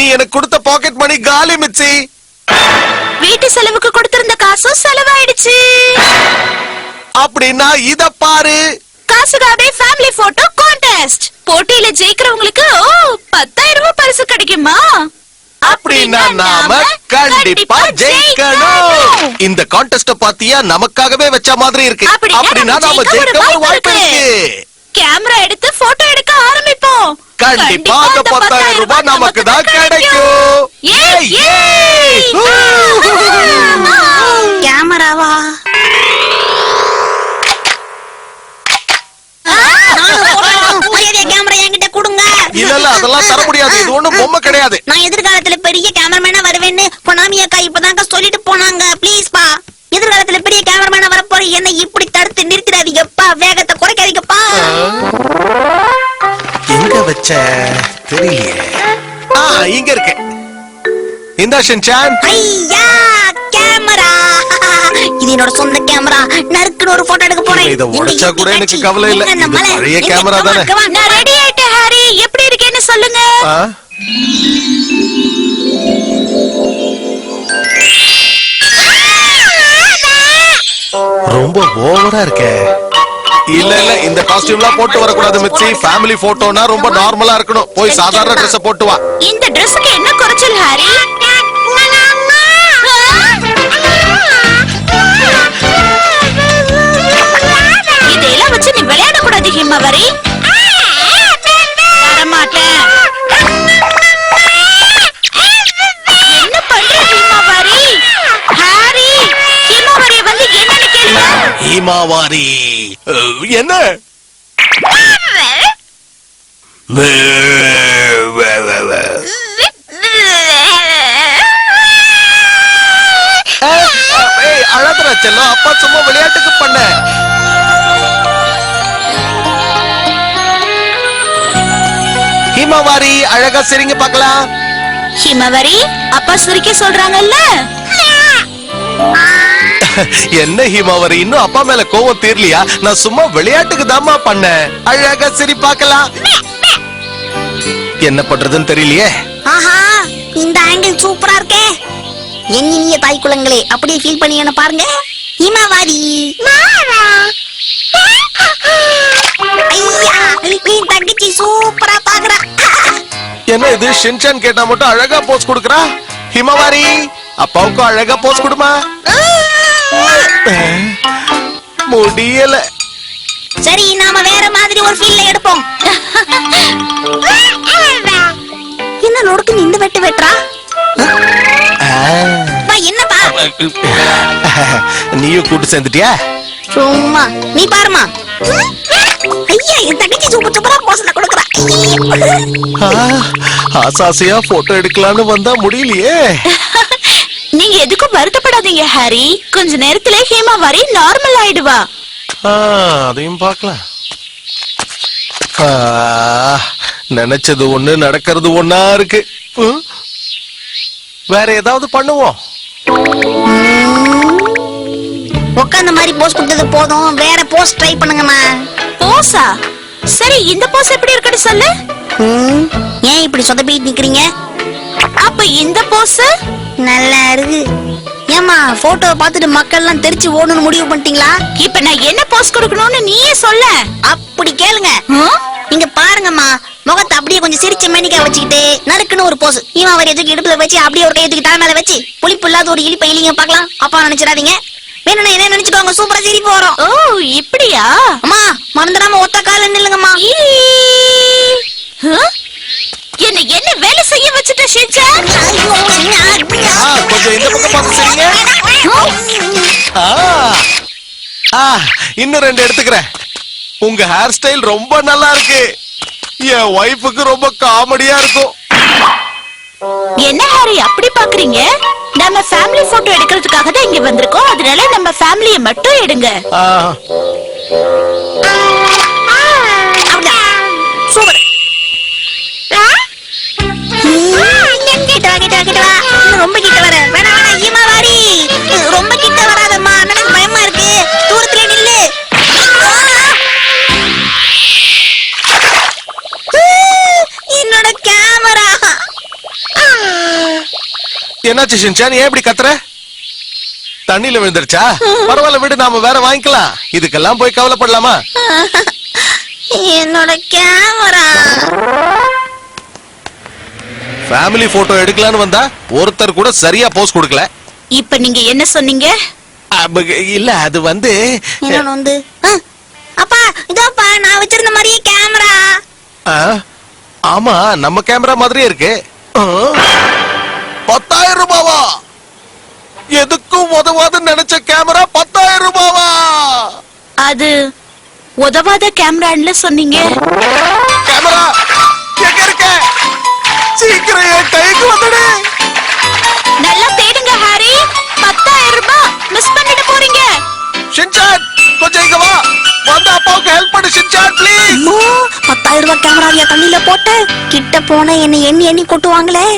நீ எனக்கு கொடுத்த பாக்கெட் மணி காலி மிச்சி. வீட்டு செலவுக்கு கொடுத்திருந்த காசும் செலவாயிடுச்சு. அப்படின்னா இத பாரு. காசுகாவே ஃபேமிலி போட்டோ கான்டெஸ்ட். போட்டியில ஜெயிக்கிறவங்களுக்கு 10,000 ரூபாய் பரிசு கிடைக்குமா? அப்படின்னா நாம கண்டிப்பா ஜெயிக்கணும். இந்த கான்டெஸ்ட பாத்தியா, நமக்காகவே வச்ச மாதிரி இருக்கு. அப்படின்னா நாம ஜெயிக்க ஒரு வாய்ப்பு இருக்கு. கேமரா எடுத்து போட்டோ எடுக்க ஆரம்பிப்போம். கண்டிப்பா அந்த 10,000 ரூபாய் நமக்கு தான் கிடைக்கும். கேமராவா? இல்ல அதெல்லாம் தர முடியாது. இது ஒண்ணும் பொம்மை கிடையாது. நான் எதிர்காலத்துல பெரிய கேமராமேனா வருவேன்னு பொன்னாமி அக்கா இப்பதாங்க சொல்லிட்டு போனாங்க. ப்ளீஸ் பா, எதிர்காலத்துல பெரிய கேமராமேனா வரப்போற என்ன இப்படி தடுத்து நிறுத்திடாதீங்கப்பா. வேகத்தை குறைக்காதீங்கப்பா. எங்க வச்ச தெரியலையே. இங்க இருக்கு. இந்த ஷின்சான். ஐயா கேமரா, இது என்னோட சொந்த கேமரா. நறுக்குன்னு ஒரு போட்டோ எடுக்க போறேன். இத உடைச்சா கூட எனக்கு கவலை இல்ல. இது பழைய கேமரா தானே. நான் ரெடி ஆயிட்டேன் ஹாரி. எப்படி இருக்கேன்னு சொல்லுங்க. ரொம்ப ஓவரா இருக்கே. இல்ல இல்ல, இந்த காஸ்டியூம்லாம் போட்டு வரக்கூடாது மிச்சி. ஃபேமிலி போட்டோனா ரொம்ப நார்மலா இருக்கணும். போய் சாதாரண Dress போட்டு வா. இந்த Dressக்கு என்ன குறைச்சல் ஹாரி? இதெல்லாம் வச்சு நீ விளையாட கூடாது ஹிமவரி. வரமாட்டேன். என்ன பண்ற ஹிமவரி? ஹாரி, ஹிமவரிய வந்து என்னன்னு கேளுங்க. ஹிமவரி என்ன? அழகுற செல்லம், அப்பா சும்மா விளையாட்டுக்கு பண்ண. ஹிமவாரி அழகா சிரிங்க பார்க்கலாம். ஹிமவரி, அப்பா சிரிக்க சொல்றாங்கல்ல. என்ன ஹிமவாரி, இன்னும் அப்பா மேல கோவம் தீரலையா? நான் சும்மா விளையாட்டுக்கு தாமா பண்ணேன். அழகா சிரி பார்க்கலாம். என்ன பண்றதுன்னு தெரியலையே. ஆஹா, இந்த ஆங்கிள் சூப்பரா இருக்கே. என் இனிய தாய் குலங்களே, அப்படியே ஃபீல் பண்ணி என்ன பாருங்க. ஹிமவாரி, ஐயா, நீ தங்கச்சி சூப்பரா பாக்குறா. என்ன இது, ஷின்சான் கேட்டா மட்டும் அழகா போஸ் கொடுக்கறா? ஹிமவாரி, அப்பாவுக்கும் அழகா போஸ் கொடுமா. முடியல. சரி, நாம வேற மாதிரி ஒரு ஃபீல்ல எடுப்போம். என்ன நொடுக்கு இந்த வெட்டு வெட்டுறா? என்னப்பா, நீயும் கூட்டு சேர்ந்துட்டியா? சும்மா நீ பாருமா. ஐயா, என் தங்கச்சி சூப்பர் சூப்பரா போஸ்ல கொடுக்கறா. ஆசாசியா போட்டோ எடுக்கலான்னு வந்தா முடியலையே. நீங்க எதுக்கும் வருத்தப்படாதீங்க ஹாரி. கொஞ்ச நேரத்துல ஹிமவரி நார்மல் ஆயிடுவா. அதையும் பார்க்கலாம். நினைச்சது ஒண்ணு, நடக்கிறது ஒண்ணா இருக்கு. வேற ஏதாவது பண்ணுவோம். உட்கார்ந்த மாதிரி போஸ் கொடுத்தது போதும். வேற போஸ் ட்ரை பண்ணுங்கம்மா. போஸா? சரி, இந்த போஸ் எப்படி இருக்குன்னு சொல்லு. ஏன் இப்படி சொதப்பிட்டு நிக்கிறீங்க? அப்ப இந்த போஸ் நல்லா இருக்கு. ஏமா, போட்டோ பார்த்துட்டு மக்கள் எல்லாம் தெரிச்சு ஓடணும்னு முடிவு பண்ணிட்டீங்களா? இப்ப நான் என்ன போஸ் கொடுக்கணும்னு நீயே சொல்ல. அப்படி கேளுங்க. நீங்க பாருங்கம்மா, முகத்தை அப்படியே கொஞ்சம் சிரிச்ச மேனிக்கா வச்சுக்கிட்டு நறுக்குன்னு ஒரு போஸ். இவன் அவர் எதுக்கு இடுப்புல வச்சு அப்படியே ஒரு கையத்துக்கு தலை மேல வச்சு புளிப்பு இல்லாத ஒரு இழிப்பை இழிங்க பார்க்கலாம். அப்பா நினைச்சிடாதீங்க. வேணும்னா என்ன நினைச்சுக்கோங்க, சூப்பரா சிரிப்பு வரும். ஓ, இப்படியா? அம்மா, மறந்துடாம ஒத்த கால நில்லுங்கம்மா. என்ன என்ன வேலை செய்ய வச்சுட்ட ஷின்சான்? கொஞ்சம் இந்த பக்கம் பார்த்து சரிங்க. இன்னும் 2 எடுத்துக்கிறேன். உங்க ஹேர் ஸ்டைல் ரொம்ப நல்லா இருக்கு. என் வைஃபுக்கு ரொம்ப காமெடியா இருக்கும். என்ன ஹாரி அப்படி பாக்குறீங்க? நம்ம ஃபேமிலி போட்டோ எடுக்கிறதுக்காக தான் இங்க வந்திருக்கோம். அதனால நம்ம ஃபேமிலியை மட்டும் எடுங்க. சூப்பர். ரொம்ப கிட்ட வர வேணா வேணா. ஹிமவாரி, ரொம்ப கிட்ட வராதம்மா. எனக்கு பயமா இருக்கு. தூரத்துல நில்லு. என்னோட கேமரா. என்னாச்சு ஷின்சான், ஏன் இப்படி கத்துற? தண்ணியில விழுந்துருச்சா? பரவாயில்ல விடு, நாம வேற வாங்கிக்கலாம். இதுக்கெல்லாம் போய் கவலைப்படலாமா? என்னோட கேமரா. ஃபேமிலி போட்டோ எடுக்கலான்னு வந்தா ஒருத்தர் கூட சரியா போஸ் கொடுக்கல. இப்ப நீங்க என்ன சொன்னீங்க? இல்ல அது வந்து என்னோட வந்து அப்பா இதோப்பா நான் வச்சிருந்த மாதிரியே கேமரா. ஆமா நம்ம கேமரா மாதிரியே இருக்கு. 10,000 ரூபாவா? எதுக்கும் உதவாதுன்னு நினைச்ச கேமரா 10,000 ரூபாவா? அது உதவாத கேமரான்னு சொன்னீங்க. கேமரா எங்க இருக்க? சீக்கிரம் என் கைக்கு வந்துடு. நல்லா தேடுங்க ஹாரி. 10,000 ரூபாய் மிஸ் பண்ணிட்டு போறீங்க. ஷின்சான் கொஞ்சம் இங்க வா. வந்து அப்பாவுக்கு ஹெல்ப் பண்ணு ஷின்சான் ப்ளீஸ். 10,000 ரூபாய் கேமராவியா தண்ணியில போட்டு கிட்ட போன என்ன எண்ணி எண்ணி கொட்டுவாங்களே.